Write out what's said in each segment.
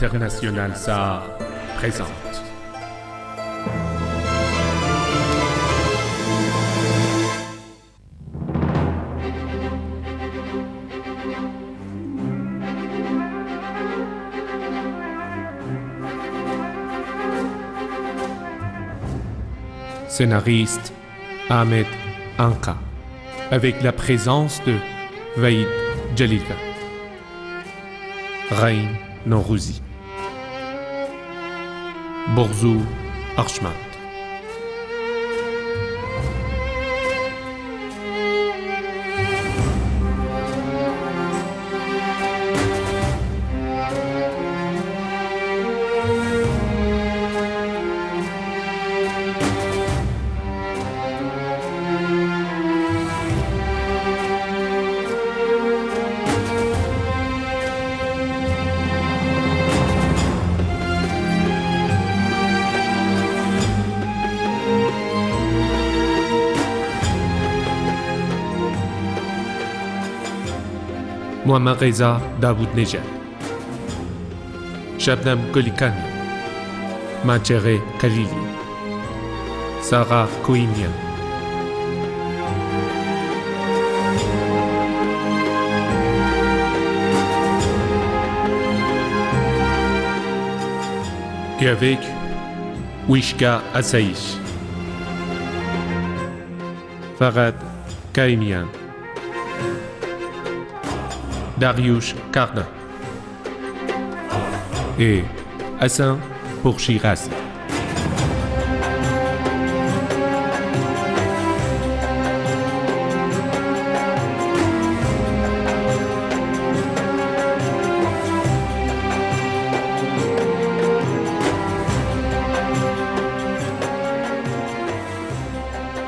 International Sahar présente. Scénariste Ahmed Anka, avec la présence de Waïd Jalilka, Raïm Nourouzi, Borzou Archmand, Mohammad Reza Daoud Nejad, Shabnam Golikani, Majere Khalili, Sarah Kouimian, et avec Wishka Asaïch, Farad Kaimian, Dariush Karna et Hassan Pourchirazi.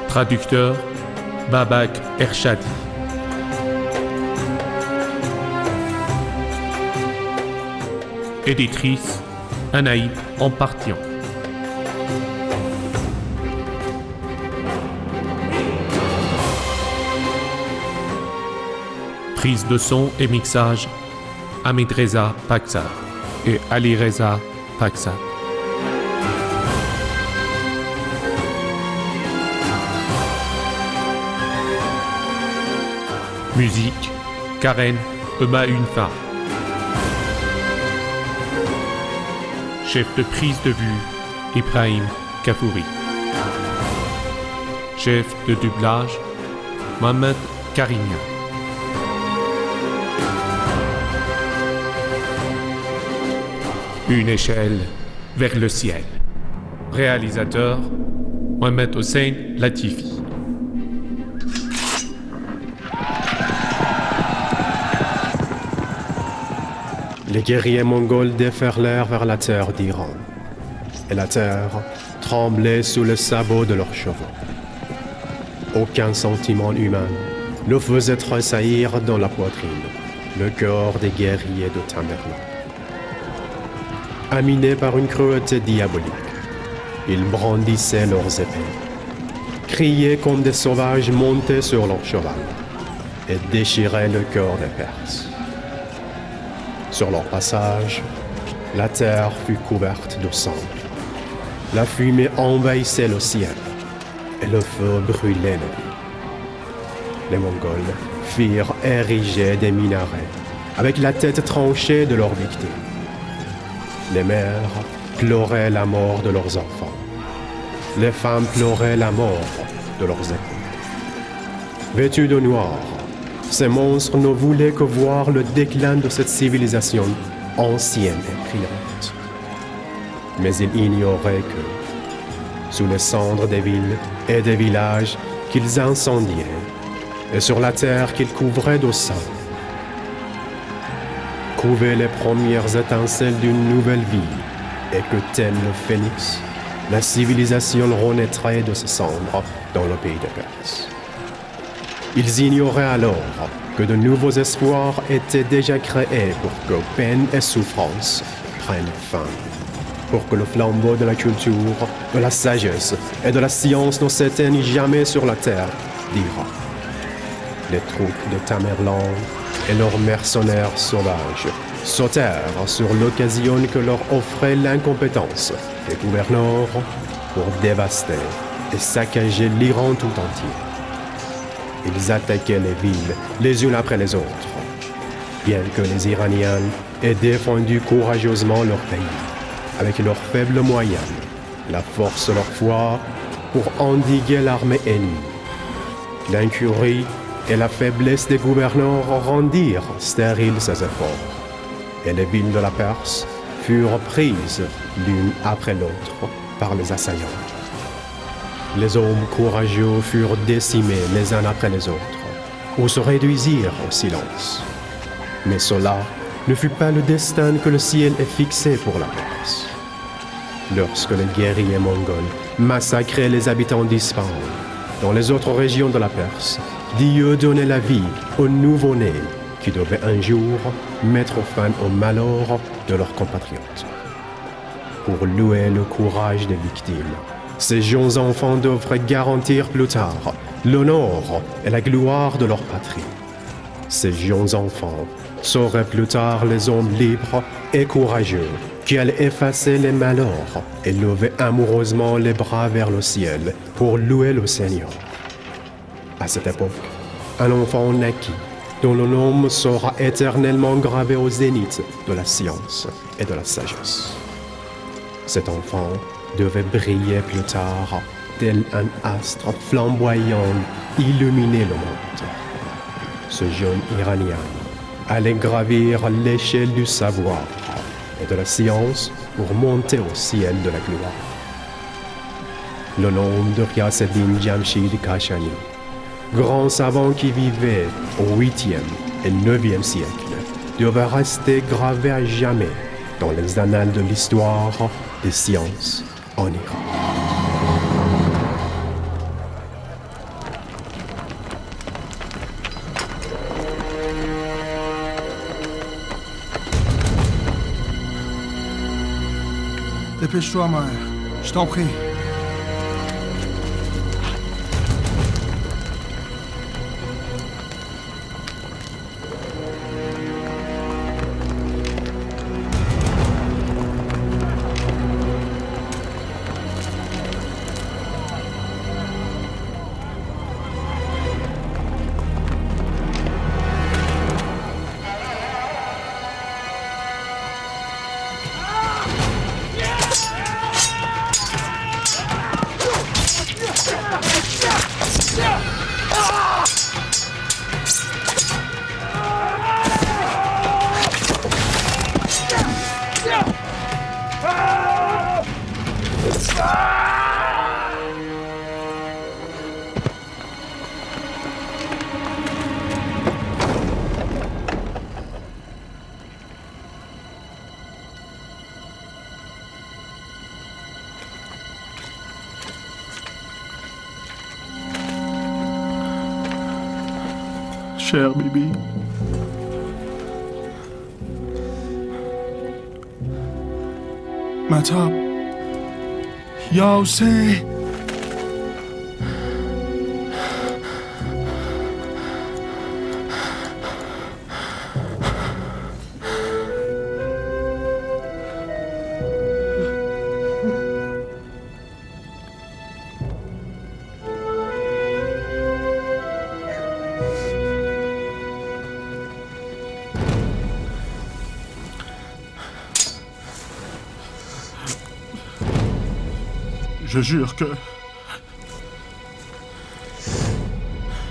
Traducteur Babak Ershadi. Éditrice Anaïd Ampartian. Prise de son et mixage Hamid Reza Paksad et Ali Reza Paksad. Musique Karen Ema-Unfa. Chef de prise de vue, Ibrahim Kafouri. Chef de doublage, Mohamed Karignan. Une échelle vers le ciel. Réalisateur, Mohamed Hossein Latifi. Les guerriers mongols déferlèrent vers la terre d'Iran, et la terre tremblait sous le sabot de leurs chevaux. Aucun sentiment humain ne faisait tressaillir dans la poitrine le corps des guerriers de Tamerlan. Animés par une cruauté diabolique, ils brandissaient leurs épées, criaient comme des sauvages montés sur leur cheval, et déchiraient le corps des Perses. Sur leur passage, la terre fut couverte de sang. La fumée envahissait le ciel et le feu brûlait les villes. Les Mongols firent ériger des minarets avec la tête tranchée de leurs victimes. Les mères pleuraient la mort de leurs enfants. Les femmes pleuraient la mort de leurs époux. Vêtus de noir, ces monstres ne voulaient que voir le déclin de cette civilisation ancienne et brillante. Mais ils ignoraient que, sous les cendres des villes et des villages qu'ils incendiaient, et sur la terre qu'ils couvraient de sang, couvaient les premières étincelles d'une nouvelle vie, et que tel le phénix, la civilisation renaîtrait de ses cendres dans le pays des Perses. Ils ignoraient alors que de nouveaux espoirs étaient déjà créés pour que peine et souffrance prennent fin, pour que le flambeau de la culture, de la sagesse et de la science ne s'éteigne jamais sur la terre d'Iran. Les troupes de Tamerlan et leurs mercenaires sauvages sautèrent sur l'occasion que leur offrait l'incompétence des gouverneurs pour dévaster et saccager l'Iran tout entier. Ils attaquaient les villes les unes après les autres, bien que les Iraniens aient défendu courageusement leur pays, avec leurs faibles moyens, la force de leur foi pour endiguer l'armée ennemie. L'incurie et la faiblesse des gouverneurs rendirent stériles ces efforts, et les villes de la Perse furent prises l'une après l'autre par les assaillants. Les hommes courageux furent décimés les uns après les autres, ou se réduisirent au silence. Mais cela ne fut pas le destin que le ciel ait fixé pour la Perse. Lorsque les guerriers mongols massacraient les habitants d'Ispahan, dans les autres régions de la Perse, Dieu donnait la vie aux nouveau-nés qui devaient un jour mettre fin au malheur de leurs compatriotes. Pour louer le courage des victimes, ces jeunes enfants devraient garantir plus tard l'honneur et la gloire de leur patrie. Ces jeunes enfants seraient plus tard les hommes libres et courageux qui allaient effacer les malheurs et lever amoureusement les bras vers le ciel pour louer le Seigneur. À cette époque, un enfant naquit dont le nom sera éternellement gravé au zénith de la science et de la sagesse. Cet enfant devait briller plus tard tel un astre flamboyant illuminer le monde. Ce jeune Iranien allait gravir l'échelle du savoir et de la science pour monter au ciel de la gloire. Le nom de Ghiaseddin Jamshid Kashani, grand savant qui vivait au 8e et 9e siècle, devait rester gravé à jamais dans les annales de l'histoire des sciences en Iran. Dépêche-toi, mère. Je t'en prie. Cher Bibi. Mahtab. Ya Hussein.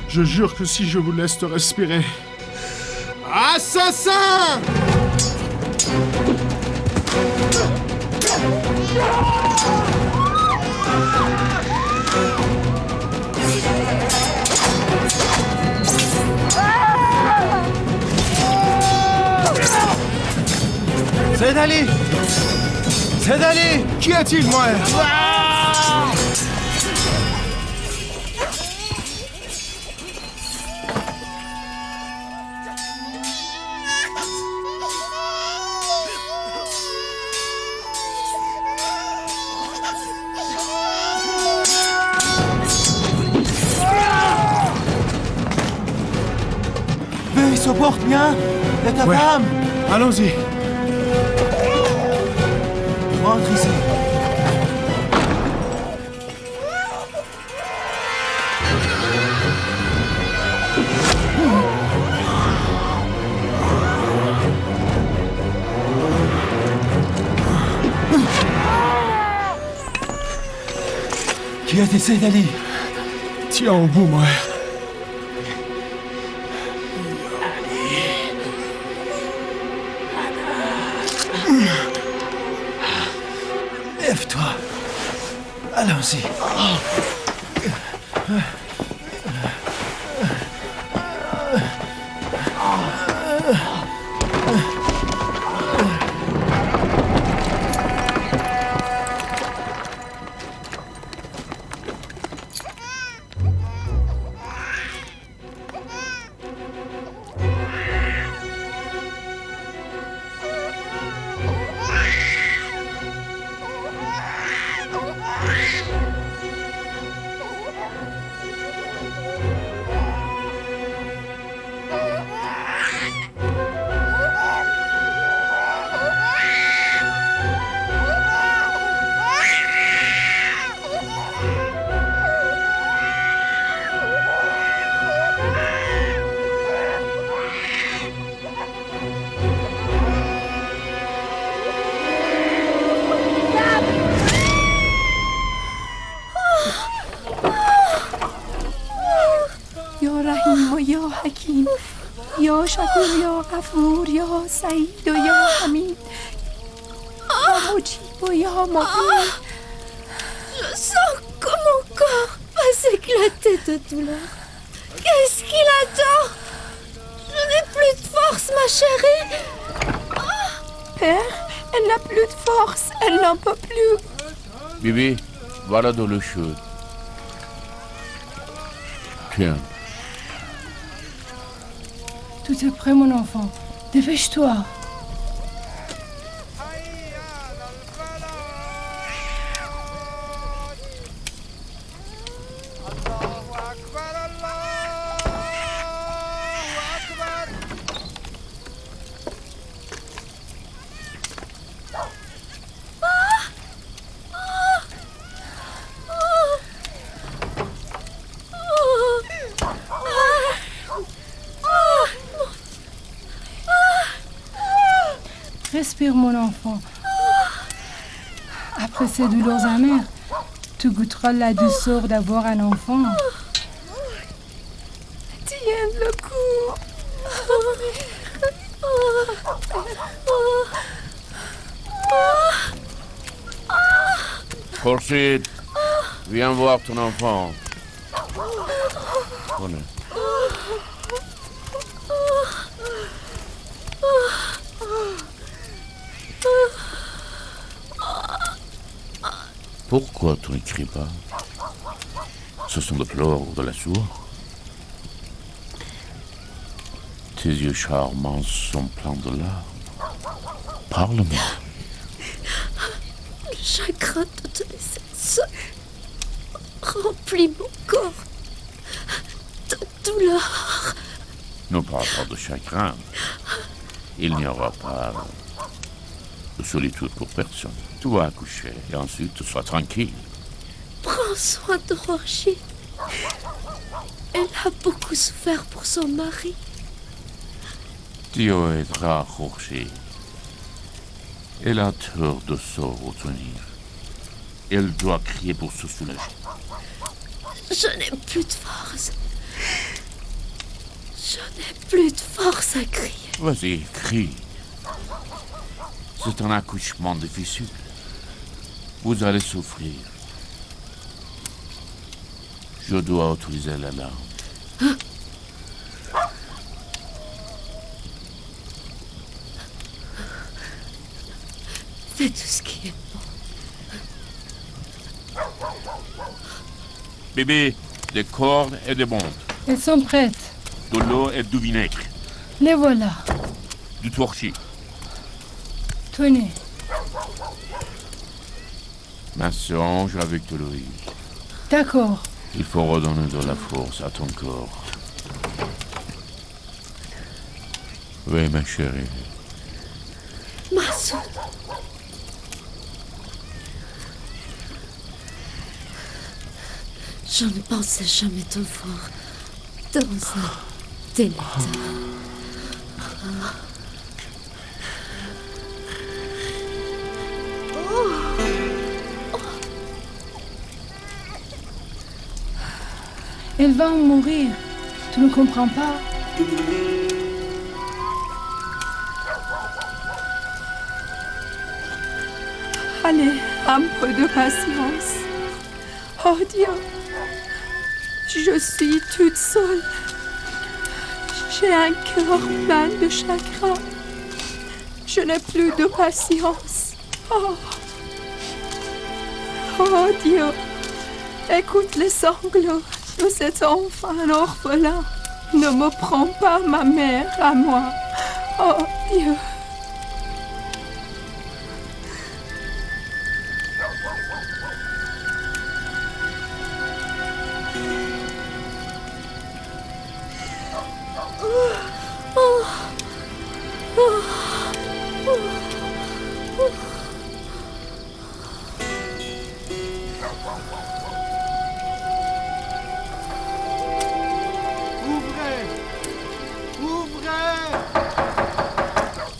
Je jure que si je vous laisse te respirer... Assassin! Said Ali! Said Ali! Qu'y a-t-il, moi? Il se porte bien! De ta femme! Allons-y. Rentre ici. Qui a été Saïd Ali? Tiens au bout, moi. Lève-toi. Allons-y. یا رحیم و یا حکیم، یا شکور یا غفور، یا سعید و یا حمید، یا مجیب و یا مقیم. Je sens que mon corps va s'éclater de douleur. Qu'est-ce qu'il attend? Je n'ai plus de force, ma chérie. Père, elle n'a plus de force, elle n'en peut plus. Bibi, voilà de l'eau chaude. Tiens. Tout est prêt, mon enfant. Dépêche-toi. Respire, mon enfant. Après ces douleurs amères, tu goûteras la douceur d'avoir un enfant. Tiens le coup. Khurshid, viens voir ton enfant. Venez. Pourquoi tu ne cries pas? Ce sont des pleurs de la sourde. Tes yeux charmants sont pleins de larmes. Parle-moi. Le chagrin de te laisser seul remplit mon corps de douleur. Ne parle pas de chagrin. Il n'y aura pas de solitude pour personne. Tu vas accoucher et ensuite sois tranquille. Prends soin de Khurshid. Elle a beaucoup souffert pour son mari. Dieu aidera Khurshid. Elle a peur de se retenir. Elle doit crier pour se soulager. Je n'ai plus de force. Je n'ai plus de force à crier. Vas-y, crie. C'est un accouchement difficile. Vous allez souffrir. Je dois utiliser la langue. Fais tout ce qui est bon. Bébé, des cordes et des bombes. Elles sont prêtes. De l'eau et du vinaigre. Les voilà. Du torchis. Tenez. Massage avec de l'huile. D'accord. Il faut redonner de la force à ton corps. Oui, ma chérie. dessous. Je ne pensais jamais te voir dans un tel état. Elle va en mourir. Tu ne comprends pas? Allez, un peu de patience. Oh Dieu, je suis toute seule. J'ai un cœur plein de chagrin. Je n'ai plus de patience. Oh Dieu, écoute les sanglots de cet enfant orphelin. Ne me prends pas ma mère à moi. Oh Dieu.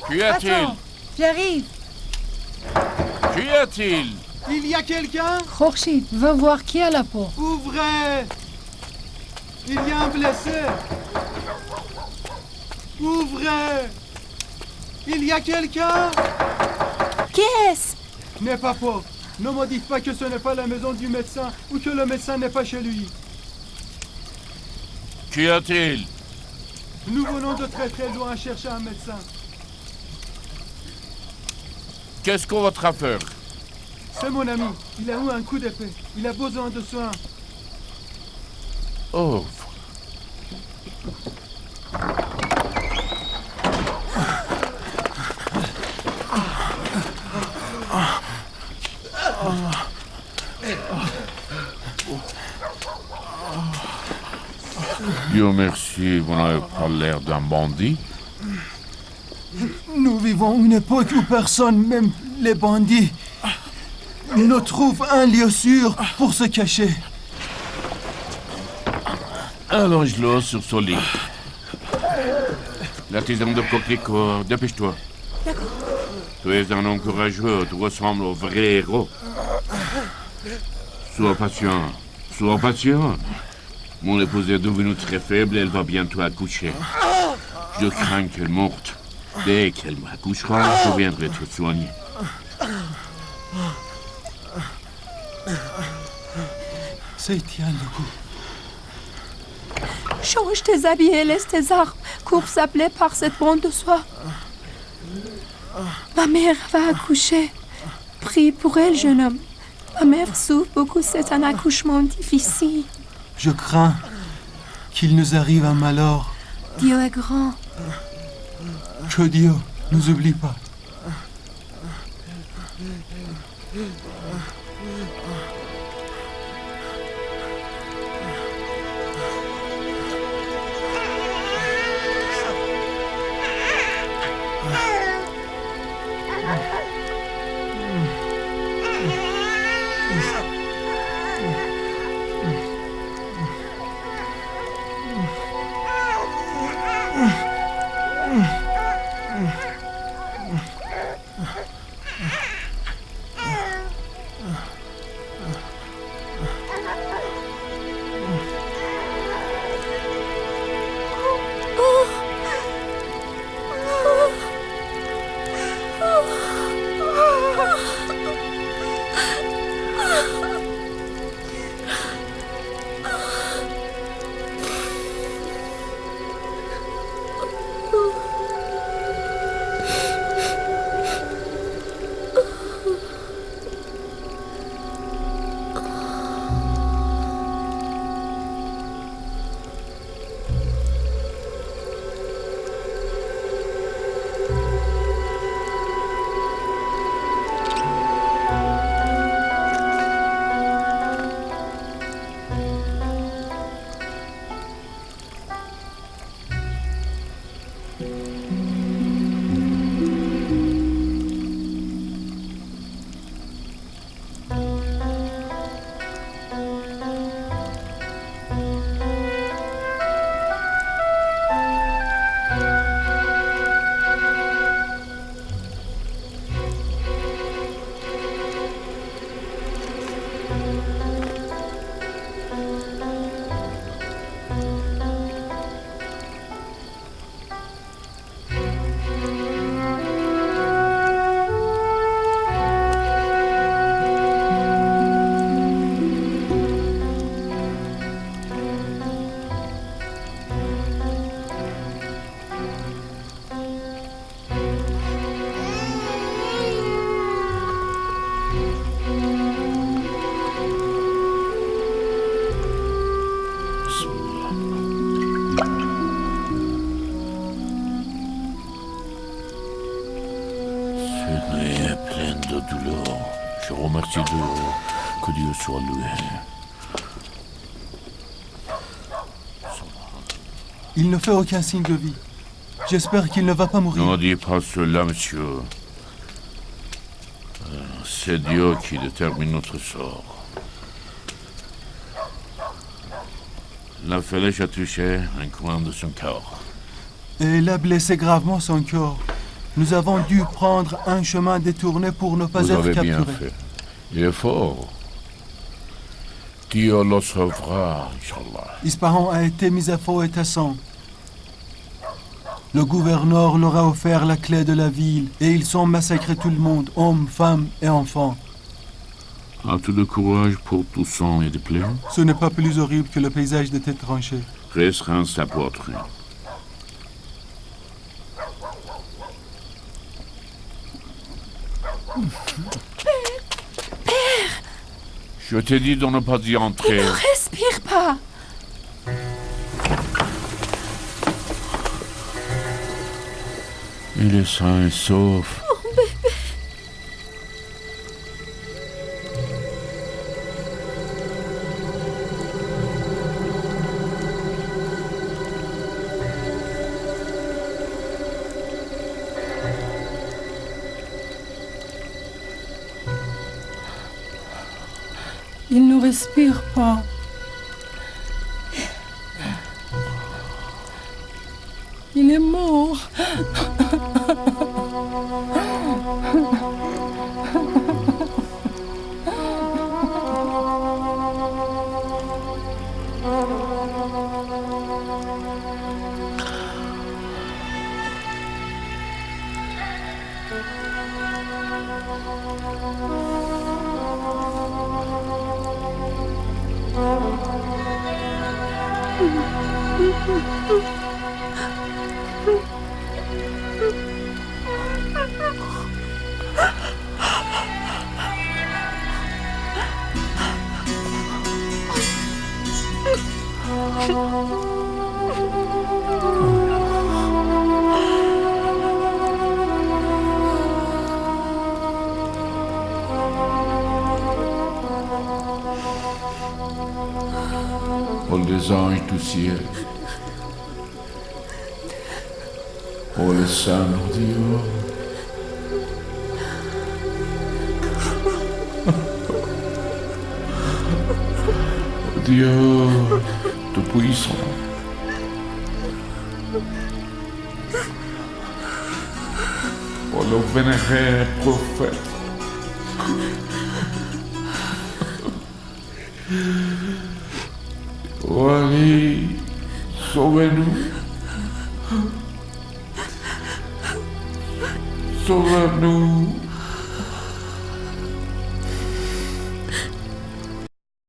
Qu'y a-t-il? Attends, j'arrive. Qu'y a-t-il? Il y a quelqu'un? Khorshid, va voir qui est à la porte. Ouvrez! Il y a un blessé! Ouvrez! Il y a quelqu'un? Qu'est-ce? N'aie pas peur. Ne me dites pas que ce n'est pas la maison du médecin ou que le médecin n'est pas chez lui. Qu'y a-t-il? Nous venons de très très loin chercher un médecin. Qu'est-ce qu'on va te faire? C'est mon ami. Il a eu un coup d'épée. Il a besoin de soins. Oh. Dieu merci, vous n'avez pas l'air d'un bandit. Nous vivons une époque où personne, même les bandits, ne trouve un lieu sûr pour se cacher. Allonge-le sur son lit. La tisane de coquelicot, dépêche-toi. D'accord. Tu es un homme courageux, tu ressembles au vrai héros. Sois patient, sois patient. Mon épouse est devenue très faible et elle va bientôt accoucher. Je crains qu'elle morte. Dès qu'elle m'accouchera, je viendrai te soigner. C'est tient le coup. Change tes habits et laisse tes armes. Cours s'appeler par cette bande de soie. Ma mère va accoucher. Prie pour elle, jeune homme. Ma mère souffre beaucoup, c'est un accouchement difficile. Je crains qu'il nous arrive un malheur. Dieu est grand. Que Dieu nous oublie pas. Je remercie Dieu. Que Dieu soit loué. Il ne fait aucun signe de vie. J'espère qu'il ne va pas mourir. Ne dis pas cela, monsieur. C'est Dieu qui détermine notre sort. La flèche a touché un coin de son corps. Et il a blessé gravement son corps. Nous avons dû prendre un chemin détourné pour ne pas Vous être avez capturés. bien fait. Il est fort. Dieu le sauvera, Inch'Allah. Ispahan a été mis à faux état sang. Le gouverneur leur a offert la clé de la ville et ils ont massacré tout le monde, hommes, femmes et enfants. As-tu le courage pour tout sang et de plaies? Ce n'est pas plus horrible que le paysage des têtes tranchées. Restreins sa poitrine. Je t'ai dit de ne pas y entrer. Il ne respire pas. Il est sain et sauf. Mon bébé. Il ne respire pas. Il est mort. Oh les anges du ciel. Oh les saints de Dieu. Oh Dieu Tout-Puissant. Oh le vénéré prophète. Oh Ali, sauvez-nous. Sauve-nous.